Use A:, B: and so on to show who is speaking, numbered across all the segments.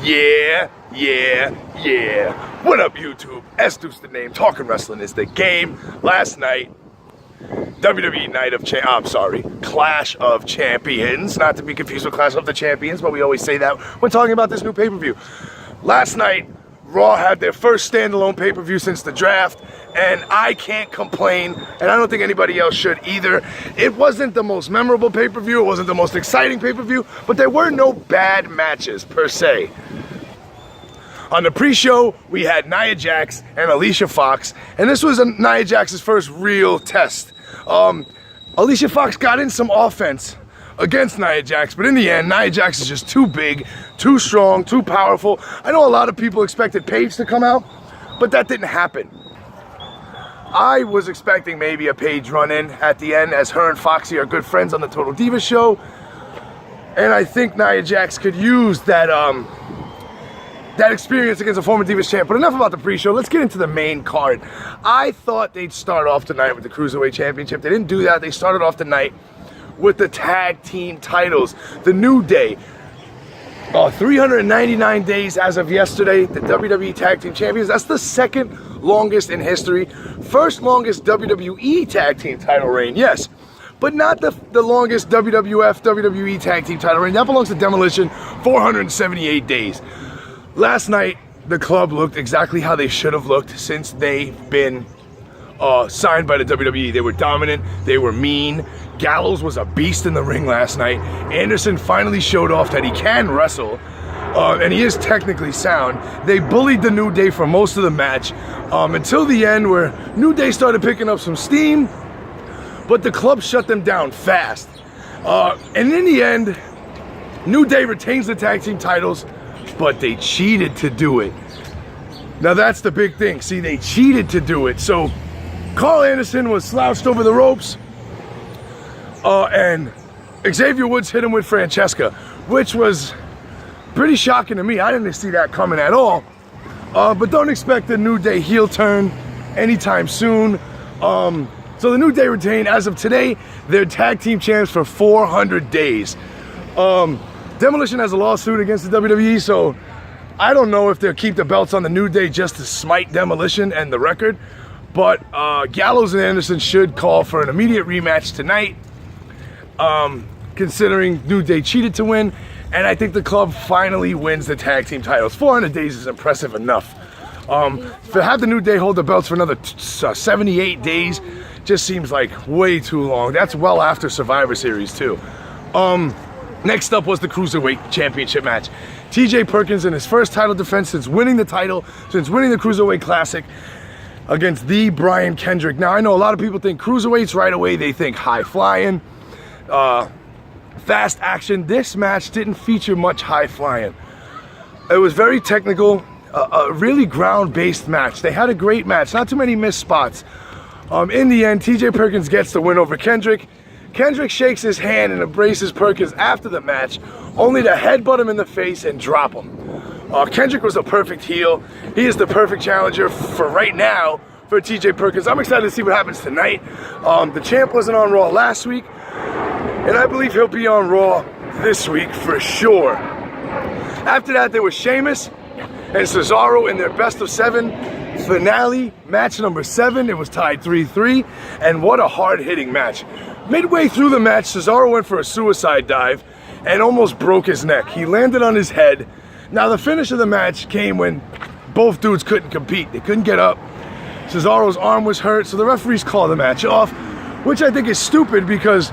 A: Yeah. What up, YouTube? S-Deuce the name. Talking Wrestling is the game. Last night, WWE Clash of Champions. Not to be confused with Clash of the Champions, but we always say that when talking about this new pay-per-view. Last night, Raw had their first standalone pay-per-view since the draft, and I can't complain, and I don't think anybody else should either. It wasn't the most memorable pay-per-view, it wasn't the most exciting pay-per-view, but there were no bad matches, per se. On the pre-show, we had Nia Jax and Alicia Fox, and this was Nia Jax's first real test. Alicia Fox got in some offense against Nia Jax, but in the end, Nia Jax is just too big, too strong, too powerful. I know a lot of people expected Paige to come out, but that didn't happen. I was expecting maybe a Paige run-in at the end, as her and Foxy are good friends on the Total Divas show, and I think Nia Jax could use that experience against a former Divas champ. But enough about the pre-show, let's get into the main card. I thought they'd start off tonight with the Cruiserweight Championship. They didn't do that. They started off the night with the tag team titles. The New Day, 399 days as of yesterday, the WWE Tag Team Champions. That's the second longest in history. First longest WWE Tag Team title reign, yes. But not the longest WWF, WWE Tag Team title reign. That belongs to Demolition, 478 days. Last night, the club looked exactly how they should have looked since they've been signed by the WWE. They were dominant, they were mean. Gallows was a beast in the ring last night. Anderson finally showed off that he can wrestle, and he is technically sound. They bullied the New Day for most of the match, until the end where New Day started picking up some steam, but the club shut them down fast. And in the end, New Day retains the tag team titles, but they cheated to do it. Now that's the big thing. See, they cheated to do it. So Carl Anderson was slouched over the ropes, and Xavier Woods hit him with Francesca, which was pretty shocking to me. I didn't see that coming at all. But don't expect a New Day heel turn anytime soon. So the New Day retain, as of today, they're tag team champs for 400 days. Demolition has a lawsuit against the WWE, so I don't know if they'll keep the belts on the New Day just to smite Demolition and the record, but Gallows and Anderson should call for an immediate rematch tonight, considering New Day cheated to win, and I think the club finally wins the tag team titles. 400 days is impressive enough. To have the New Day hold the belts for another 78 days just seems like way too long. That's well after Survivor Series too. Next up was the Cruiserweight Championship match. TJ Perkins in his first title defense since winning the title, since winning the Cruiserweight Classic against the Brian Kendrick. Now I know a lot of people think Cruiserweights right away, they think high flying, fast action. This match didn't feature much high flying. It was very technical, a really ground-based match. They had a great match, not too many missed spots. In the end, TJ Perkins gets the win over Kendrick. Kendrick shakes his hand and embraces Perkins after the match, only to headbutt him in the face and drop him. Kendrick was a perfect heel. He is the perfect challenger for right now for TJ Perkins. I'm excited to see what happens tonight. The champ wasn't on Raw last week, and I believe he'll be on Raw this week for sure. After that, there was Sheamus and Cesaro in their best of 7 finale, match number 7. It was tied 3-3, and what a hard-hitting match. Midway through the match, Cesaro went for a suicide dive and almost broke his neck. He landed on his head. Now the finish of the match came when both dudes couldn't compete. They couldn't get up. Cesaro's arm was hurt, so the referees called the match off, which I think is stupid because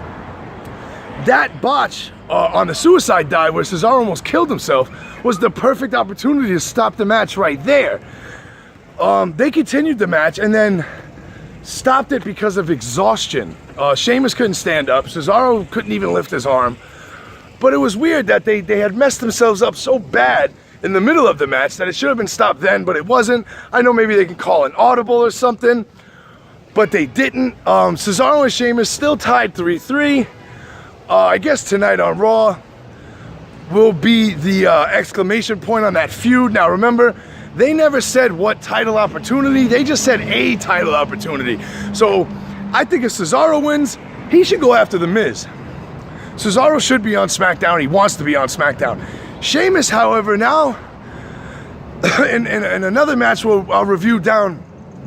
A: that botch on the suicide dive where Cesaro almost killed himself was the perfect opportunity to stop the match right there. They continued the match and then stopped it because of exhaustion. Sheamus couldn't stand up. Cesaro couldn't even lift his arm. But it was weird that they had messed themselves up so bad in the middle of the match that it should have been stopped then, but it wasn't. I know maybe they can call an audible or something, but they didn't. Cesaro and Sheamus still tied 3-3. I guess tonight on Raw will be the exclamation point on that feud. Now remember, they never said what title opportunity, they just said a title opportunity. So I think if Cesaro wins, he should go after The Miz. Cesaro should be on SmackDown, he wants to be on SmackDown. Sheamus, however, now in another match I'll review down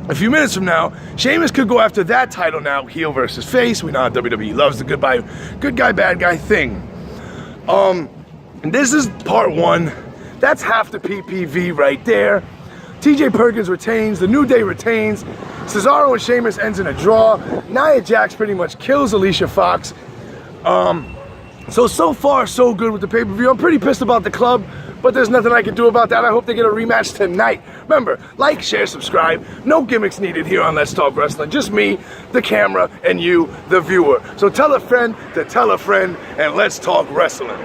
A: a few minutes from now, Sheamus could go after that title now, heel versus face. We know how WWE loves the good guy, bad guy thing. And this is part 1. That's half the PPV right there. TJ Perkins retains, the New Day retains, Cesaro and Sheamus ends in a draw. Nia Jax pretty much kills Alicia Fox. So far, so good with the pay-per-view. I'm pretty pissed about the club, but there's nothing I can do about that. I hope they get a rematch tonight. Remember, like, share, subscribe. No gimmicks needed here on Let's Talk Wrestling. Just me, the camera, and you, the viewer. So tell a friend to tell a friend, and let's talk wrestling.